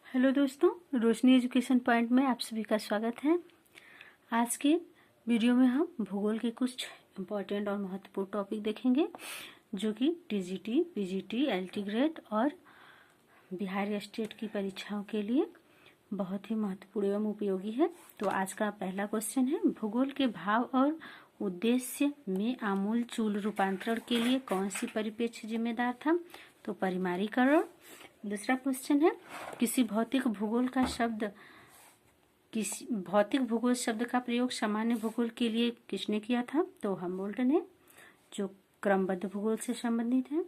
Hello दोस्तों, रोशनी education point में आप सभी का स्वागत है। आज के वीडियो में हम भूगोल के कुछ इम्पोर्टेंट और महत्वपूर्ण टॉपिक देखेंगे जो कि टीजीटी, पीजीटी, एलटी ग्रेड और बिहार स्टेट की परीक्षाओं के लिए बहुत ही महत्वपूर्ण एवं उपयोगी है। तो आज का पहला क्वेश्चन है, भूगोल के भाव और उद्देश्य में आमूल-चूल रूपांतरण के लिए कौन सी परिप्रेक्ष्य जिम्मेदार था? तो परिमाणीकरण। दूसरा क्वेश्चन है, किसी भौतिक भूगोल शब्द का प्रयोग सामान्य भूगोल के लिए किसने किया था? तो हमबोल्ट ने, जो क्रमबद्ध भूगोल से संबंधित है।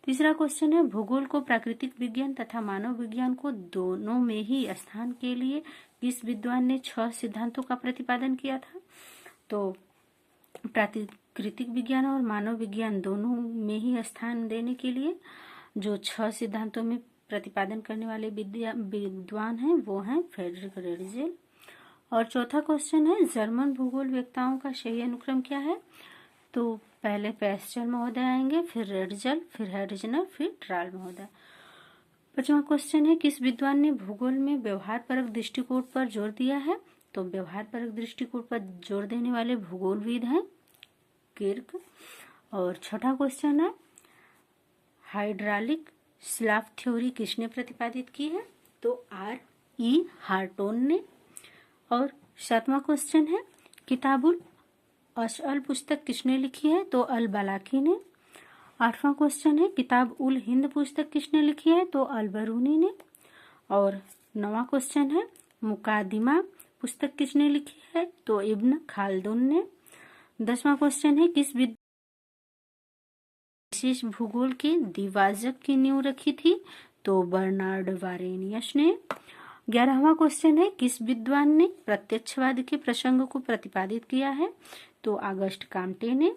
तीसरा क्वेश्चन है, भूगोल को प्राकृतिक विज्ञान तथा मानव विज्ञान को दोनों में ही स्थान के लिए किस विद्वान ने 6 सिद्धांतों का प्रतिपादन किया था? तो प्राकृतिक विज्ञान और मानव विज्ञान दोनों में ही स्थान देने के लिए जो 6 सिद्धांतों में प्रतिपादन करने वाले विद्वान हैं वो हैं फ्रेडरिक रेडजेल। और चौथा क्वेश्चन है, जर्मन भूगोल वेत्ताओं का सही अनुक्रम क्या है? तो पहले पैस्चर महोदय आएंगे, फिर रेडजेल, फिर हेडजनर, फिर ट्राल महोदय। पांचवा क्वेश्चन है, किस विद्वान ने भूगोल में व्यवहारपरक दृष्टिकोण पर जोर दिया है? तो व्यवहारपरक दृष्टिकोण पर जोर देने वाले भूगोलविद हैं किर्क। और छठा क्वेश्चन है, हाइड्रालिक स्लैब थ्योरी किसने प्रतिपादित की है? तो R.E. हार्टोन ने। और सातवां क्वेश्चन है, किताबुल अशअल पुस्तक किसने लिखी है? तो अल बालाकी ने। आठवां क्वेश्चन है, किताब उल हिंद पुस्तक किसने लिखी है? तो अल बरूनी ने। और नौवां क्वेश्चन है, मुकादिमा पुस्तक किसने लिखी है? तो इब्न खालदून ने। 10वां क्वेश्चन है, किस विशेष भूगोल के द्विभाजक की नींव रखी थी? तो बर्नार्ड वारेनियस ने। 11वां क्वेश्चन है, किस विद्वान ने प्रत्यक्षवाद के प्रसंग को प्रतिपादित किया है? तो ऑगस्ट काम्टे ने।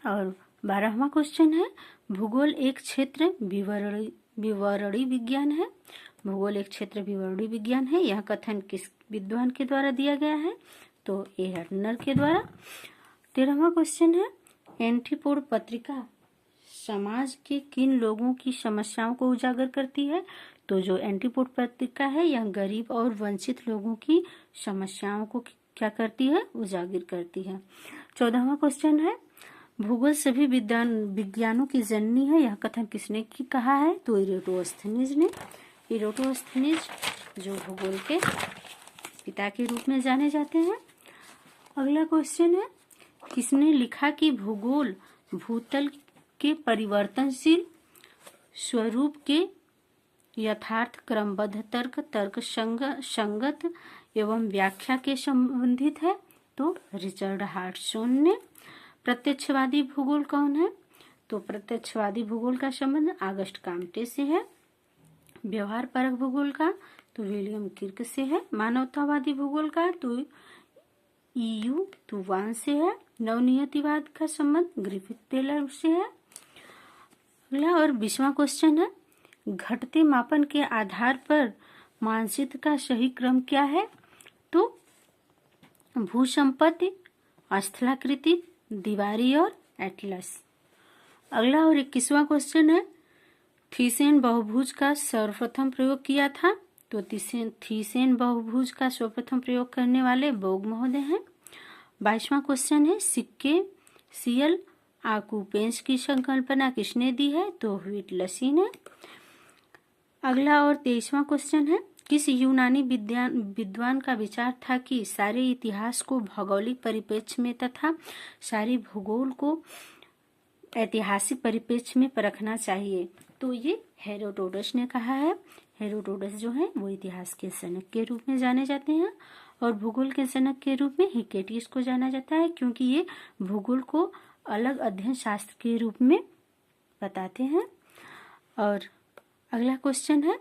और 12वां क्वेश्चन है, भूगोल एक क्षेत्र विवरणी विज्ञान है। भूगोल एक क्षेत्र विवरणी विज्ञान है, यह कथन किस विद्वान के द्वारा दिया गया है? तो ए हर्टनर के द्वारा। 13वां क्वेश्चन है, एंटीपोड पत्रिका समाज के किन लोगों की समस्याओं को उजागर करती है? तो जो एंटीपोड पत्रिका है यह गरीब और वंचित लोगों की समस्याओं को क्या करती है? उजागर करती है। 14वां क्वेश्चन है, भूगोल सभी विज्ञानों की जननी है, यह कथन किसने कहा है? तो इरेटोस्थनीज ने। इरेटोस्थनीज जो भूगोल के पिता के रूप में जाने जाते हैं। अगला क्वेश्चन है, किसने लिखा कि भूगोल भूतल के परिवर्तनशील स्वरूप के यथार्थ क्रमबद्ध तर्क संगत एवं व्याख्या के संबंधित है? तो रिचर्ड हार्टसोन ने। प्रत्यक्षवादी भूगोल कौन है? तो प्रत्यक्षवादी भूगोल का संबंध ऑगस्ट काम्टे से है। व्यवहार परक भूगोल का तो विलियम किर्क से है। मानवतावादी भूगोल का तो EU तुवान से है। नवनियतिवाद का संबंध ग्रिफिथ टेलर से है। अगला और 20वां क्वेश्चन है, घटते मापन के आधार पर मानचित्र का सही क्रम क्या है? तो भूसंपत्ति, स्थलाकृति, दीवारी और एटलस। अगला और 21वां क्वेश्चन है, थीसेन बहुभुज का सर्वप्रथम प्रयोग किया था? तो थीसेन बहुभुज का सर्वप्रथम प्रयोग करने वाले बोग महोदय हैं। 22वां क्वेश्चन है, सिक्के सीएल आकुपेंस की संकल्पना किसने दी है? तो व्हिटलसी ने। अगला और 23वां क्वेश्चन है, किस यूनानी विद्वान का विचार था कि सारे इतिहास को भौगोलिक परिप्रेक्ष्य में तथा सारे भूगोल को ऐतिहासिक परिप्रेक्ष्य में परखना चाहिए? तो ये हेरोडोटस ने कहा है। हेरोडोटस जो है वो इतिहास के जनक के रूप में जाने जाते हैं और भूगोल के जनक के रूप में हिकेटियस को जाना जाता है, क्योंकि ये भूगोल को अलग अध्ययन शास्त्र के रूप में बताते हैं। और अगला क्वेश्चन है,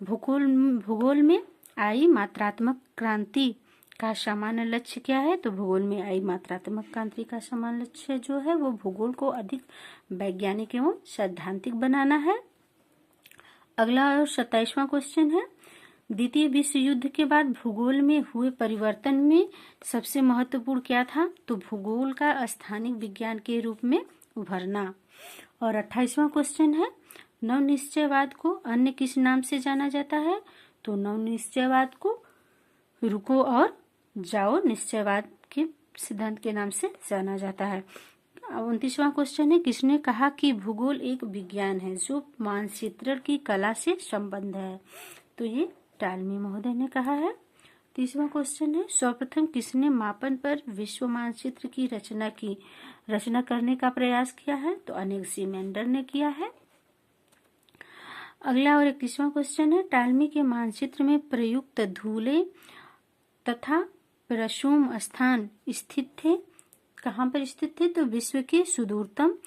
भूगोल में आई मात्रात्मक क्रांति का सामान्य लक्ष्य क्या है? तो भूगोल में आई मात्रात्मक क्रांति का सामान्य लक्ष्य जो है वो भूगोल को अधिक वैज्ञानिक एवं सैद्धांतिक बनाना है। अगला और 27वां क्वेश्चन है, द्वितीय विश्व युद्ध के बाद भूगोल में हुए परिवर्तन में सबसे महत्वपूर्ण क्या था? तो भूगोल का स्थानिक विज्ञान के रूप में उभरना। और 28वां क्वेश्चन है, नवनिश्चयवाद को अन्य किस नाम से जाना जाता है? तो नव निश्चयवाद को रुको और जाओ निश्चयवाद के सिद्धांत के नाम से जाना जाता है। 29वां क्वेश्चन है, किसने कहा कि भूगोल एक विज्ञान है जो मानचित्रण की कला से संबद्ध है? तो ये टालमी महोदय ने कहा है। 30वां क्वेश्चन है, सर्वप्रथम किसने मापन पर विश्व मानचित्र की रचना करने का प्रयास किया है? तो अलेक्जेंडर ने किया है। अगला और 31वां क्वेश्चन है, टालमी के मानचित्र में प्रयुक्त धूले तथा प्रसूम स्थान स्थित थे, कहाँ पर स्थित थे? तो विश्व के सुदूरतम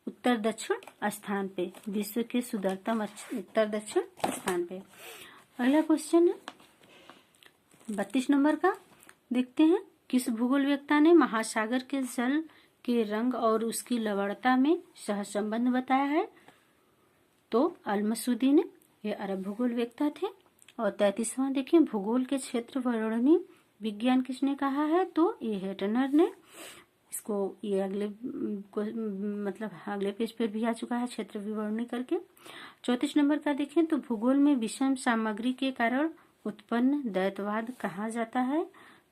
उत्तर दक्षिण स्थान पे, विश्व के सुदूरतम उत्तर दक्षिण स्थान पे। अगला क्वेश्चन है 32 नंबर का, देखते हैं, किस भूगोलवेत्ता ने महासागर के जल के रंग और उसकी लवणता में सहसंबंध बताया है? तो अल-मसूदी ने, ये अरब भूगोलवेत्ता थे। और 33वां देखिए, भूगोल के क्षेत्र वर्णनी विज्ञान किसने कहा है? तो ए हेटनर ने। इसको ये अगले पेज पर भी आ चुका है क्षेत्र विवरणी करके। 34 नंबर का देखें तो भूगोल में विषम सामग्री के कारण उत्पन्न द्वैतवाद कहा जाता है?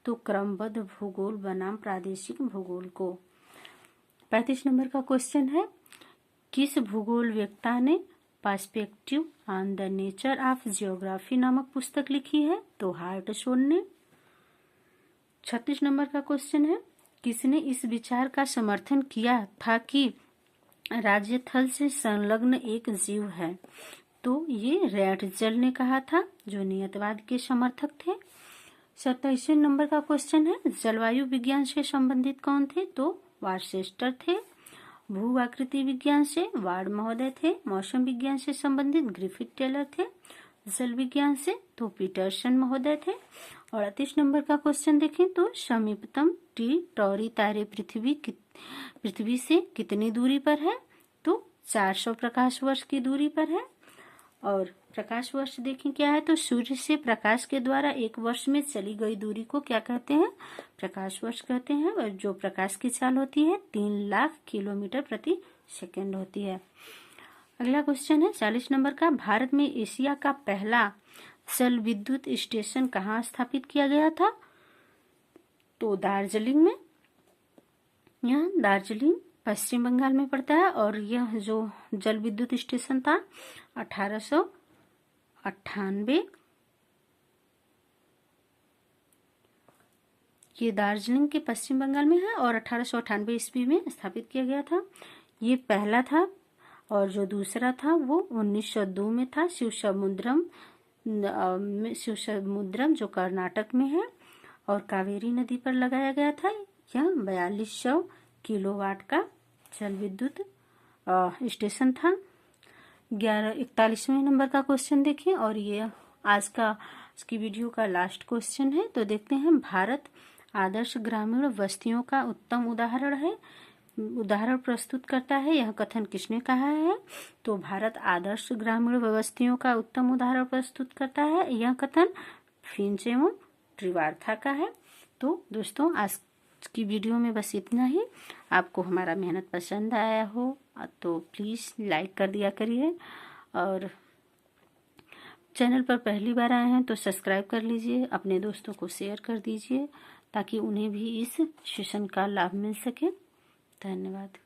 तो क्रमबद्ध भूगोल बनाम प्रादेशिक भूगोल को। 35 नंबर का क्वेश्चन है, किस भूगोलवेत्ता ने perspective on the nature of geography नामक पुस्तक लिखी है? तो हार्टशोन ने। 36 नंबर का क्वेश्चन है, किसने इस विचार का समर्थन किया था कि राज्य थल से संलग्न एक जीव है? तो ये रैटजल ने कहा था, जो नियतवाद के समर्थक थे। 27 नंबर का क्वेश्चन है, जलवायु विज्ञान से संबंधित कौन थे? तो वार्सेस्टर थे। भू आकृति विज्ञान से वार्ड महोदय थे। मौसम विज्ञान से संबंधित ग्रिफिथ टेलर थे। जल विज्ञान से तो पीटरसन महोदय थे। और 38 नंबर का क्वेश्चन देखें तो समीपतम टी टॉरी तारे पृथ्वी से कितनी दूरी पर है? तो 400 प्रकाश वर्ष की दूरी पर है। और प्रकाश वर्ष देखें क्या है? तो सूर्य से प्रकाश के द्वारा एक वर्ष में चली गई दूरी को क्या कहते हैं? प्रकाश वर्ष कहते हैं। और जो प्रकाश की चाल होती है 3 लाख किलोमीटर प्रति सेकंड होती है। अगला क्वेश्चन है 40 नंबर का, भारत में एशिया का पहला जल विद्युत स्टेशन कहाँ स्थापित किया गया था? तो दार्जिलिंग में। यहाँ दार्जिलिंग पश्चिम बंगाल में पड़ता है। और यह जो जल विद्युत स्टेशन था 1898, ये दार्जिलिंग के पश्चिम बंगाल में है और 1898 ईस्वी में स्थापित किया गया था। ये पहला था। और जो दूसरा था वो 1902 में था, शिवसमुद्रम जो कर्नाटक में है और कावेरी नदी पर लगाया गया था। यह 4200 किलोवाट का जल विद्युत स्टेशन था। 41वें नंबर का क्वेश्चन देखिए, और ये आज का इसकी वीडियो का लास्ट क्वेश्चन है। तो देखते हैं, भारत आदर्श ग्रामीण बस्तियों का उत्तम उदाहरण प्रस्तुत करता है, यह कथन किसने कहा है? तो भारत आदर्श ग्रामीण बस्तियों का उत्तम उदाहरण प्रस्तुत करता है, यह कथन फिंच एवं ट्रिवार्था का है। तो दोस्तों, आज की वीडियो में बस इतना ही। आपको हमारा मेहनत पसंद आया हो तो प्लीज़ लाइक कर दिया करिए, और चैनल पर पहली बार आए हैं तो सब्सक्राइब कर लीजिए, अपने दोस्तों को शेयर कर दीजिए ताकि उन्हें भी इस सेशन का लाभ मिल सके। धन्यवाद।